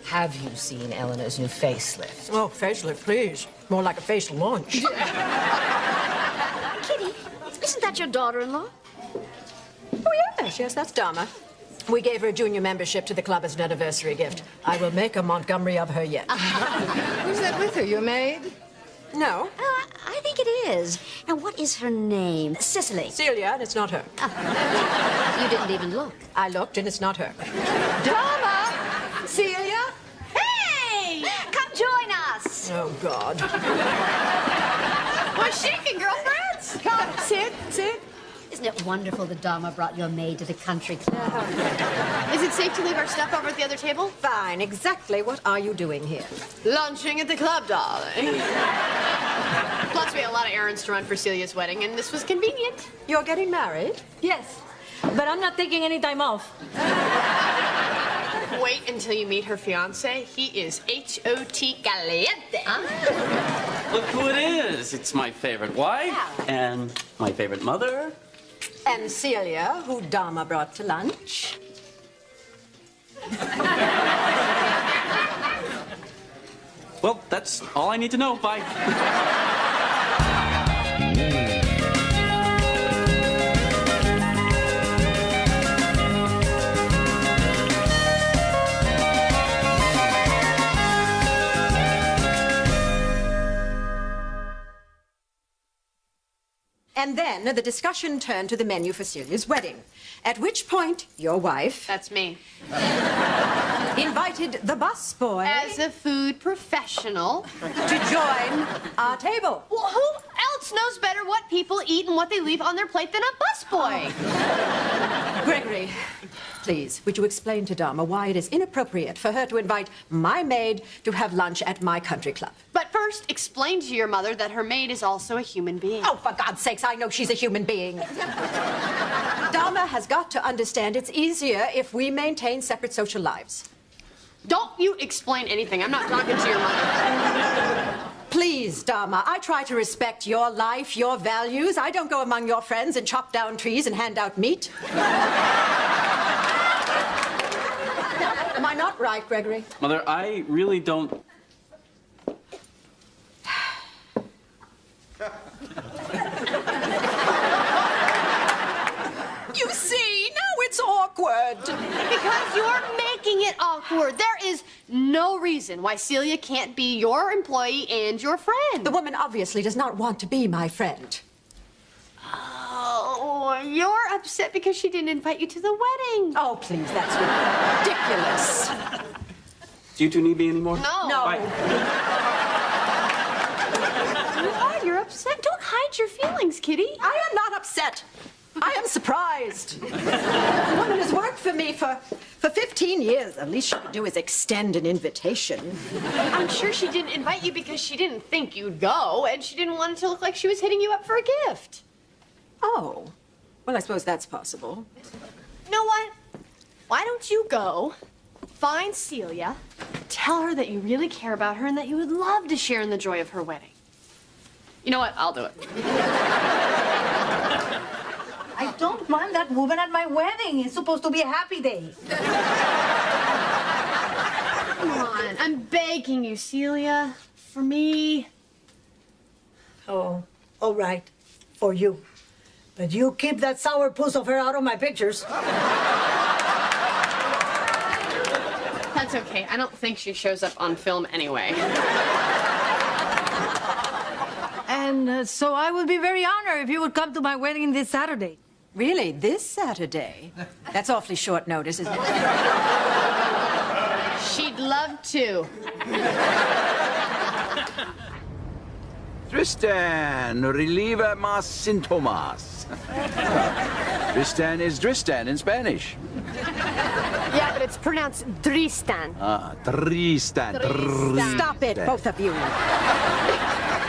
Have you seen Eleanor's new facelift? Oh, facelift, please. More like a facial launch. Kitty, isn't that your daughter-in-law? Oh, yes, that's Dharma. We gave her a junior membership to the club as an anniversary gift. I will make a Montgomery of her yet. Who's that with her, your maid? No. I think it is. And what is her name? Cicely. Celia, and it's not her. You didn't even look. I looked, and it's not her. Dharma! Celia? Hey! Come join us! Oh, God. We're shaking, girlfriends! Come, sit. Isn't it wonderful that Dharma brought your maid to the country club? Is it safe to leave our stuff over at the other table? Fine. Exactly what are you doing here? Lunching at the club, darling. Plus, we had a lot of errands to run for Celia's wedding, and this was convenient. You're getting married? Yes, but I'm not taking any time off. Wait until you meet her fiancé. He is H.O.T. caliente. Look who it is. It's my favorite wife and my favorite mother. And Celia, who Dharma brought to lunch. Well, that's all I need to know. Bye. And then the discussion turned to the menu for Celia's wedding, at which point your wife That's me. invited the busboy As a food professional. to join our table. Well, who else knows better what people eat and what they leave on their plate than a busboy? Gregory, please, would you explain to Dharma why it is inappropriate for her to invite my maid to have lunch at my country club? But first, explain to your mother that her maid is also a human being. Oh, for God's sakes, I know she's a human being. Dharma has got to understand it's easier if we maintain separate social lives. Don't you explain anything. I'm not talking to your mother. Please, Dharma, I try to respect your life, your values. I don't go among your friends and chop down trees and hand out meat. Am I not right, Gregory? Mother, I really don't... You see, now it's awkward. Because you're making it awkward. There is no reason why Celia can't be your employee and your friend. The woman obviously does not want to be my friend. Oh, you're upset because she didn't invite you to the wedding. Oh, please, that's ridiculous. Do you two need me anymore? No. No. Bye. You're upset. Don't hide your feelings, Kitty. I am not upset. I am surprised. The woman has worked for me for 15 years. The least she could do is extend an invitation. I'm sure she didn't invite you because she didn't think you'd go, and she didn't want it to look like she was hitting you up for a gift. Oh. Well, I suppose that's possible. You know what? Why don't you go, find Celia, tell her that you really care about her and that you would love to share in the joy of her wedding. You know what? I'll do it. I don't want that woman at my wedding. It's supposed to be a happy day. Come on. I'm begging you, Celia. For me. Oh, all right. For you. But you keep that sourpuss of her out of my pictures. That's okay. I don't think she shows up on film anyway. And so I would be very honored if you would come to my wedding this Saturday. Really? This Saturday? That's awfully short notice, isn't it? She'd love to. Tristan, relieve mas sintomas. Tristan is Tristan in Spanish. Yeah, but it's pronounced Tristan. Tristan. Stop it, both of you.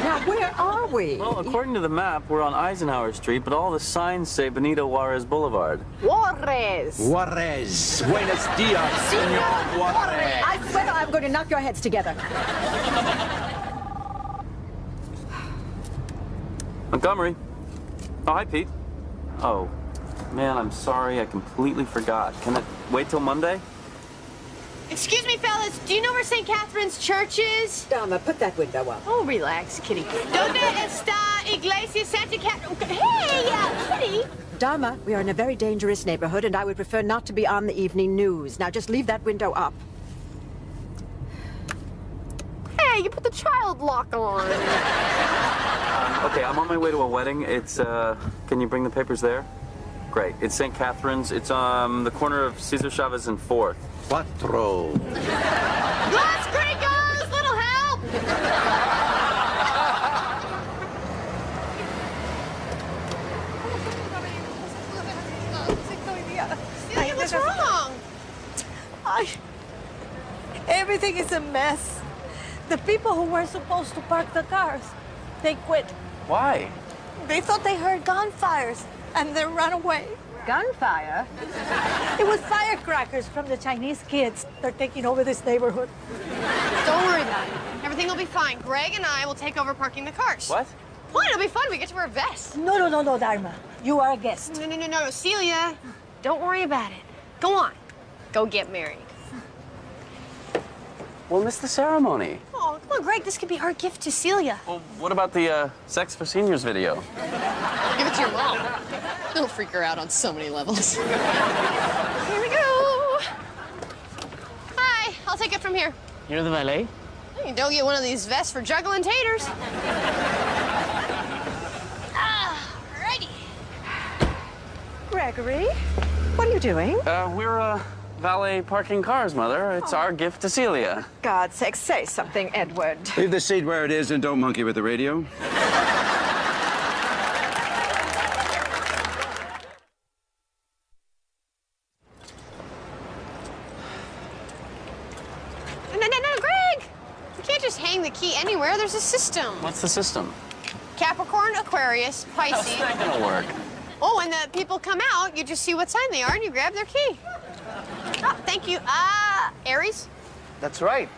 Now, where are we? Well, according to the map, we're on Eisenhower Street, but all the signs say Benito Juarez Boulevard. Juarez. Juarez. Buenos dias, Senor Juarez. I swear I'm going to knock your heads together. Montgomery. Oh, hi, Pete. Oh, man, I'm sorry. I completely forgot. Can it wait till Monday? Excuse me, fellas. Do you know where St. Catherine's Church is? Dharma, put that window up. Oh, relax, Kitty. ¿Dónde está Iglesia Santa Catherine? Hey, Kitty! Dharma, we are in a very dangerous neighborhood, and I would prefer not to be on the evening news. Now just leave that window up. Hey, you put the child lock on. Okay, I'm on my way to a wedding. It's, can you bring the papers there? Great. It's St. Catherine's. It's on the corner of Cesar Chavez and 4th. Quattro. Las Gringos, little help! Celia, what's wrong? Everything is a mess. The people who were supposed to park the cars, they quit. Why? They thought they heard gunfires, and they ran away. Gunfire? It was firecrackers from the Chinese kids. They're taking over this neighborhood. Don't worry about it. Everything will be fine. Greg and I will take over parking the cars. What? What? It'll be fun. We get to wear vests. No, Dharma. You are a guest. No, Celia. Don't worry about it. Go on. Go get married. We'll miss the ceremony. Oh, come on, Greg. This could be our gift to Celia. Well, what about the Sex for Seniors video? Give it to your mom. It'll freak her out on so many levels. Here we go. Hi. I'll take it from here. You're the valet? You don't get one of these vests for juggling taters. Righty. Gregory, what are you doing? We're, valet parking cars, Mother. It's our gift to Celia. God's sake, say something, Edward. Leave the seat where it is and don't monkey with the radio. No, Greg! You can't just hang the key anywhere. There's a system. What's the system? Capricorn, Aquarius, How's Pisces. that gonna work? Oh, when the people come out, you just see what sign they are and you grab their key. Oh, thank you. Aries? That's right.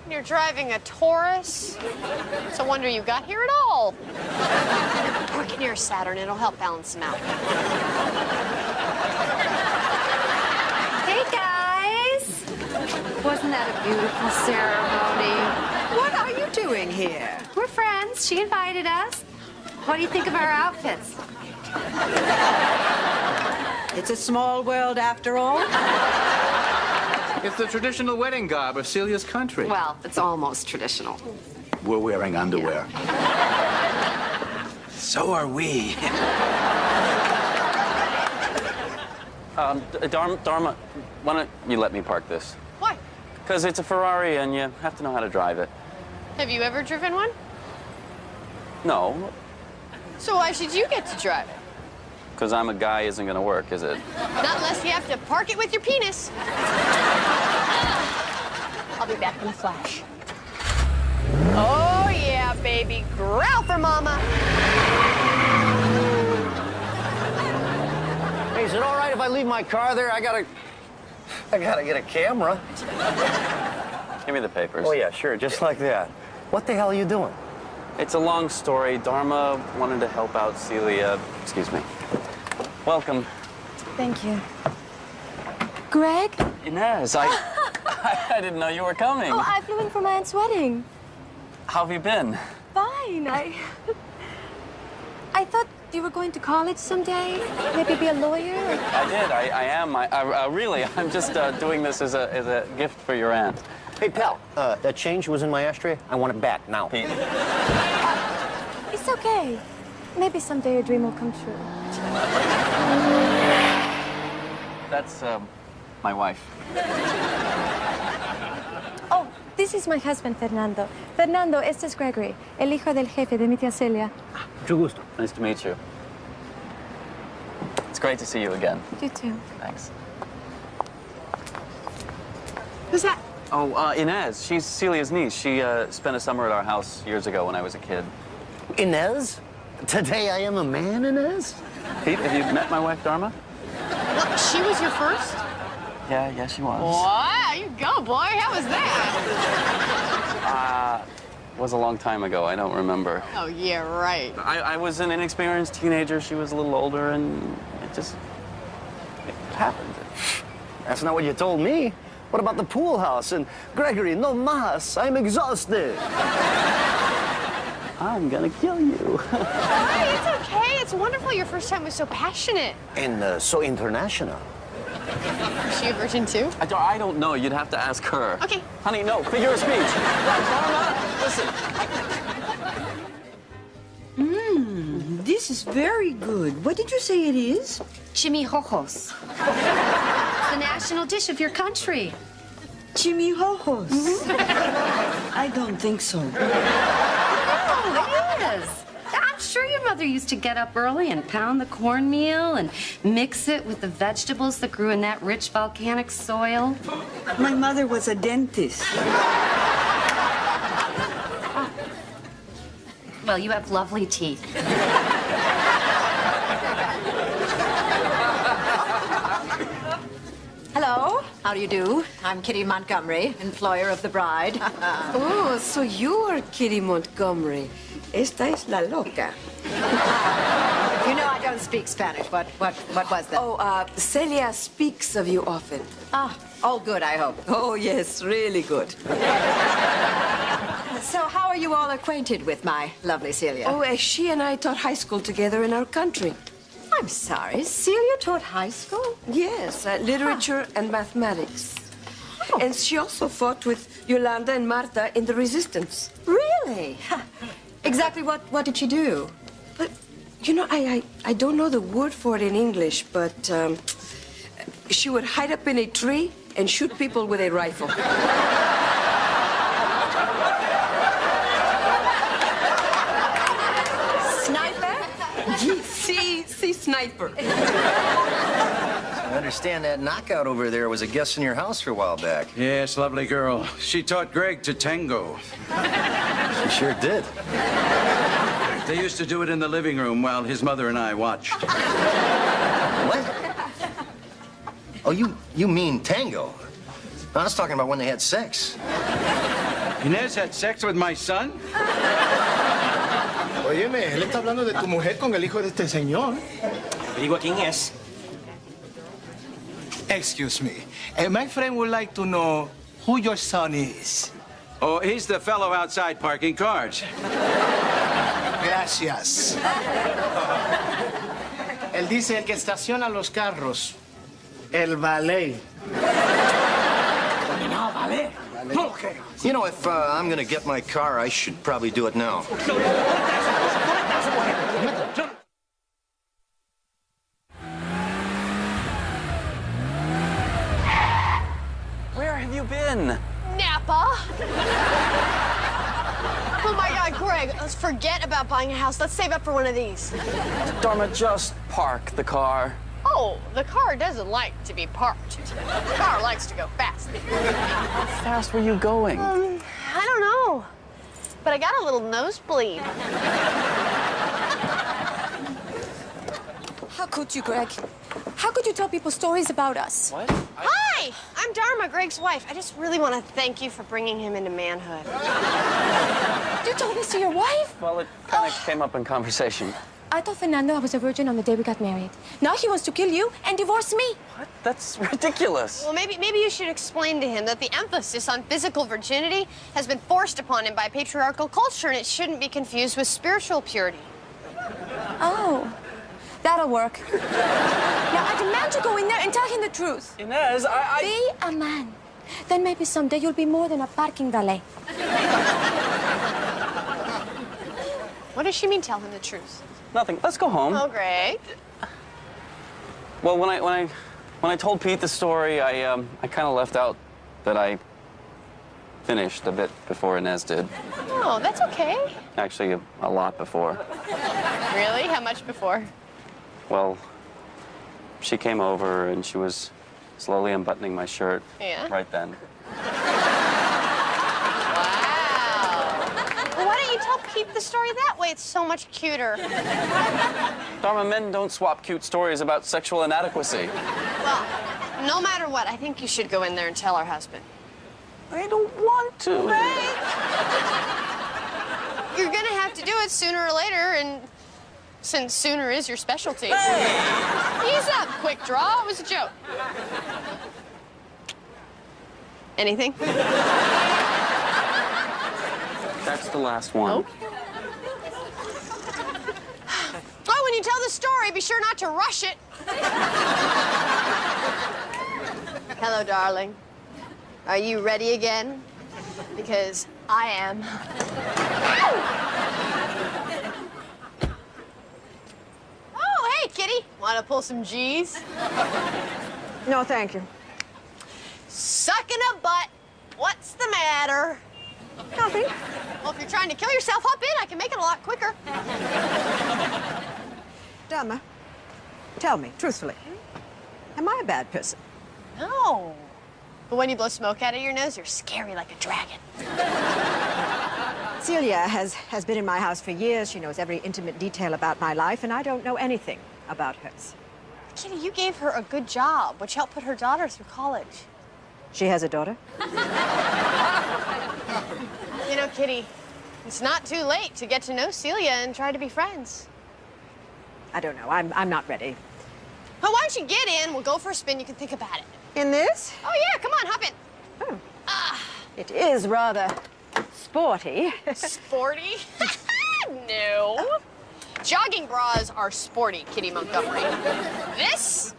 You're driving a Taurus. It's a wonder you got here at all. Park it near Saturn. It'll help balance them out. Hey, guys! Wasn't that a beautiful ceremony? What are you doing here? We're friends. She invited us. What do you think of our outfits? It's a small world after all. It's the traditional wedding garb of Celia's country. Well, it's almost traditional. We're wearing underwear. So are we. Dharma, why don't you let me park this? Why? Because it's a Ferrari and you have to know how to drive it. Have you ever driven one? No, So why should you get to drive it? because I'm a guy isn't gonna work, is it? Not unless you have to park it with your penis. I'll be back in a flash. Oh, yeah, baby. Growl for mama. Hey, is it all right if I leave my car there? I gotta get a camera. Give me the papers. Oh, yeah, sure, just like that. What the hell are you doing? It's a long story. Dharma wanted to help out Celia. Excuse me. Welcome. Thank you. Greg? Inez, I didn't know you were coming. Oh, I flew in for my aunt's wedding. How have you been? Fine. I thought you were going to college someday. Maybe be a lawyer. I did. I am. Really, I'm just doing this as a gift for your aunt. Hey, pal, that change was in my ashtray. I want it back now. Pete. It's okay. Maybe someday your dream will come true. That's my wife. Oh, this is my husband, Fernando. Fernando, este es Gregory, el hijo del jefe de mi tía Celia. Mucho gusto. Nice to meet you. It's great to see you again. You too. Thanks. Who's that? Oh, Inez. She's Celia's niece. She spent a summer at our house years ago when I was a kid. Inez? Today I am a man, Inez? Pete, have you met my wife, Dharma? What, she was your first? Yeah, she was. Wow, you go, boy. How was that? It was a long time ago. I don't remember. Oh, yeah, right. I was an inexperienced teenager. She was a little older, and it happened. That's not what you told me. What about the pool house? And Gregory, no mas. I'm exhausted. I'm gonna kill you. Hi, it's okay. It's wonderful. Your first time was so passionate. And so international. Is she a virgin too? I don't know. You'd have to ask her. Okay. Honey, no. Figure of speech. Dharma, listen. This is very good. What did you say it is? Chimijojos. It's the national dish of your country. Chimijojos. I don't think so. Oh, it is. I'm sure your mother used to get up early and pound the cornmeal and mix it with the vegetables that grew in that rich volcanic soil. My mother was a dentist. Well, you have lovely teeth. Hello, how do you do? I'm Kitty Montgomery, employer of the bride. Oh, so you are Kitty Montgomery. Esta es la loca. You know I don't speak Spanish. What was that? Oh, Celia speaks of you often. Ah, all good, I hope. Oh, yes, really good. So how are you all acquainted with my lovely Celia? Oh, she and I taught high school together in our country. I'm sorry, Celia taught high school? Yes, literature and mathematics. Oh. And she also fought with Yolanda and Marta in the resistance. Really? Exactly what did she do? But, you know, I don't know the word for it in English, but she would hide up in a tree and shoot people with a rifle. Sniper? See, sniper. I understand that knockout over there was a guest in your house for a while back. Yes, lovely girl. She taught Greg to tango. She sure did. They used to do it in the living room while his mother and I watched. What? Oh, you mean tango? I was talking about when they had sex. Inez had sex with my son? Óyeme, él está hablando de tu mujer con el hijo de este señor. Digo quién es. Excuse me. My friend would like to know who your son is. Oh, he's the fellow outside parking cars. Gracias. Él dice el que estaciona los carros. El valet. No, valet. Okay. You know, if I'm gonna get my car, I should probably do it now. Where have you been? Napa. Oh my God, Greg, let's forget about buying a house. Let's save up for one of these. Dharma, just park the car. Oh, the car doesn't like to be parked. The car likes to go fast. How fast were you going? I don't know, but I got a little nosebleed. How could you, Greg? How could you tell people stories about us? What? Hi, I'm Dharma, Greg's wife. I just really want to thank you for bringing him into manhood. You told this to your wife? Well, it kind of came up in conversation. I told Fernando I was a virgin on the day we got married. Now he wants to kill you and divorce me. What? That's ridiculous. Well, maybe you should explain to him that the emphasis on physical virginity has been forced upon him by patriarchal culture, and it shouldn't be confused with spiritual purity. Oh, that'll work. Now I demand you go in there and tell him the truth. Inez, Be a man. Then maybe someday you'll be more than a parking valet. What does she mean, tell him the truth? Nothing. Let's go home. Oh, Greg. Well, when I told Pete the story, I kind of left out that I finished a bit before Inez did. Oh, that's okay. Actually, a lot before. Really? How much before? Well, she came over and she was slowly unbuttoning my shirt. Yeah? Right then. Wow. Well, why don't you tell Pete the story that way? It's so much cuter. Dharma, men don't swap cute stories about sexual inadequacy. Well, no matter what, I think you should go in there and tell her husband. I don't want to. Right? You're gonna have to do it sooner or later, and since sooner is your specialty. Hey! Ease up, quick draw. It was a joke. Anything? That's the last one. Okay. Oh, when you tell the story, be sure not to rush it. Hello, darling. Are you ready again? Because I am. Oh, hey, kitty. Want to pull some G's? No, thank you. Sucking a butt. What's the matter? Nothing. Well, if you're trying to kill yourself, hop in. I can make it a lot quicker. Dharma, tell me, truthfully, am I a bad person? No. But when you blow smoke out of your nose, you're scary like a dragon. Celia has been in my house for years. She knows every intimate detail about my life, and I don't know anything about hers. Kitty, you gave her a good job, which helped put her daughter through college. She has a daughter? You know, Kitty, it's not too late to get to know Celia and try to be friends. I don't know. I'm not ready. Well, why don't you get in? We'll go for a spin. You can think about it. In this? Oh, yeah. Come on, hop in. Oh. It is rather sporty. Sporty? No. Jogging bras are sporty, Kitty Montgomery. This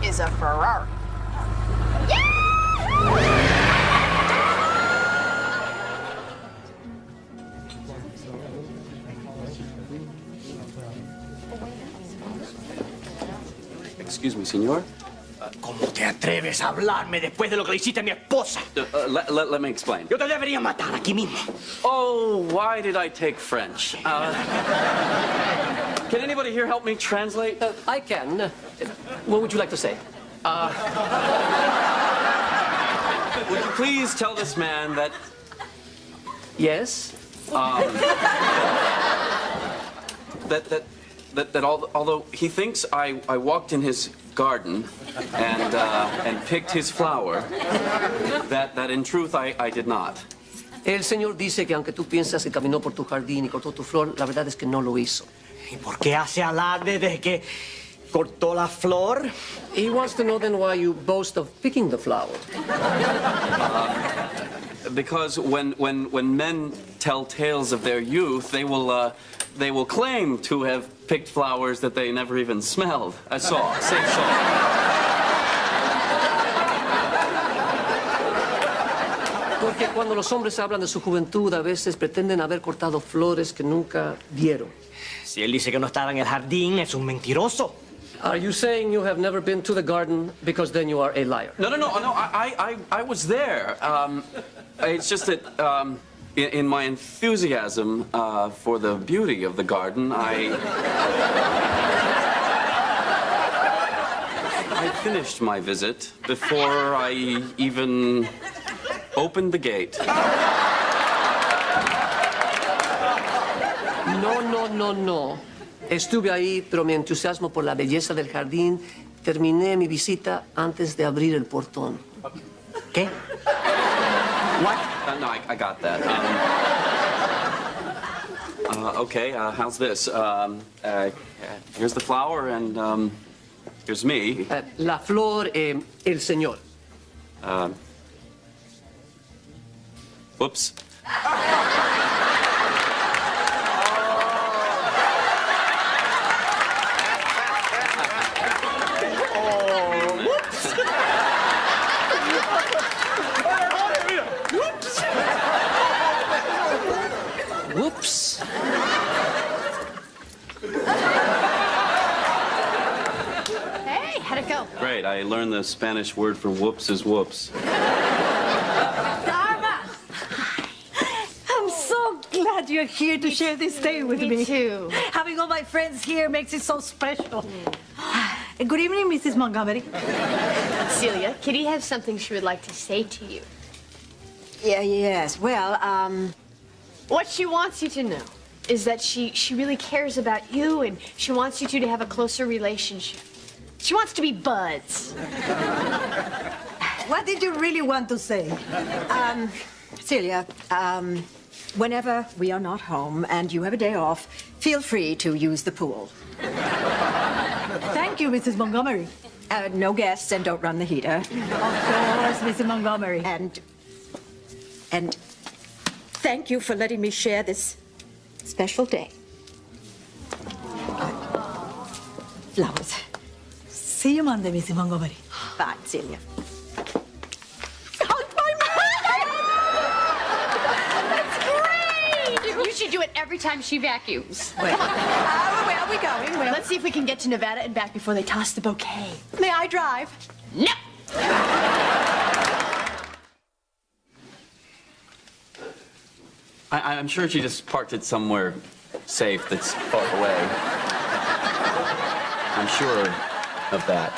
is a Ferrari. Excuse me, senor. ¿Cómo te atreves a hablarme después de lo que le hiciste a mi esposa? Let me explain. Yo te debería matar aquí mismo. Oh, why did I take French? Can anybody here help me translate? I can. What would you like to say? Would you please tell this man that... Yes? That although he thinks I walked in his garden and picked his flower, that in truth I did not. El señor dice que aunque tú piensas que caminó por tu jardín y cortó tu flor, la verdad es que no lo hizo. ¿Y por qué hace alarde de que cortó la flor? He wants to know then why you boast of picking the flower. Because when men tell tales of their youth, they will claim to have picked flowers that they never even smelled. I saw. Say so. Porque cuando los hombres hablan de su juventud, a veces pretenden haber cortado flores que nunca vieron. Si él dice que no estaba en el jardín, es un mentiroso. Are you saying you have never been to the garden because then you are a liar? No. I was there. It's just that in my enthusiasm for the beauty of the garden, I finished my visit before I even opened the gate. No. Estuve ahí, pero mi entusiasmo por la belleza del jardín, terminé mi visita antes de abrir el portón. ¿Qué? What? No, I got that. Okay, how's this? Here's the flower, and here's me. La flor, el señor. Whoops. Whoops. Hey, how'd it go? Great, I learned the Spanish word for whoops is whoops. Dharma! I'm so glad you're here to share this day with me. Me too. Having all my friends here makes it so special. Good evening, Mrs. Montgomery. Celia, Kitty has something she would like to say to you. Yes. Well, What she wants you to know is that she really cares about you, and she wants you two to have a closer relationship. She wants to be buds. What did you really want to say? Celia, whenever we are not home and you have a day off, feel free to use the pool. Thank you, Mrs. Montgomery. No guests, and don't run the heater. Of course, Mrs. Montgomery. And thank you for letting me share this special day. Flowers. See you Monday, Mrs. Montgomery. Bye, Celia. You should do it every time she vacuums. Where are we going? Well, Let's see if we can get to Nevada and back before they toss the bouquet. may I drive? No! I'm sure she just parked it somewhere safe that's far away. I'm sure of that.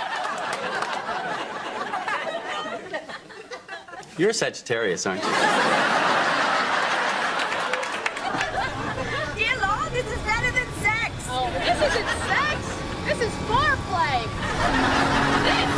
You're a Sagittarius, aren't you? Dear Lord, this is better than sex. This isn't sex. This is foreplay. This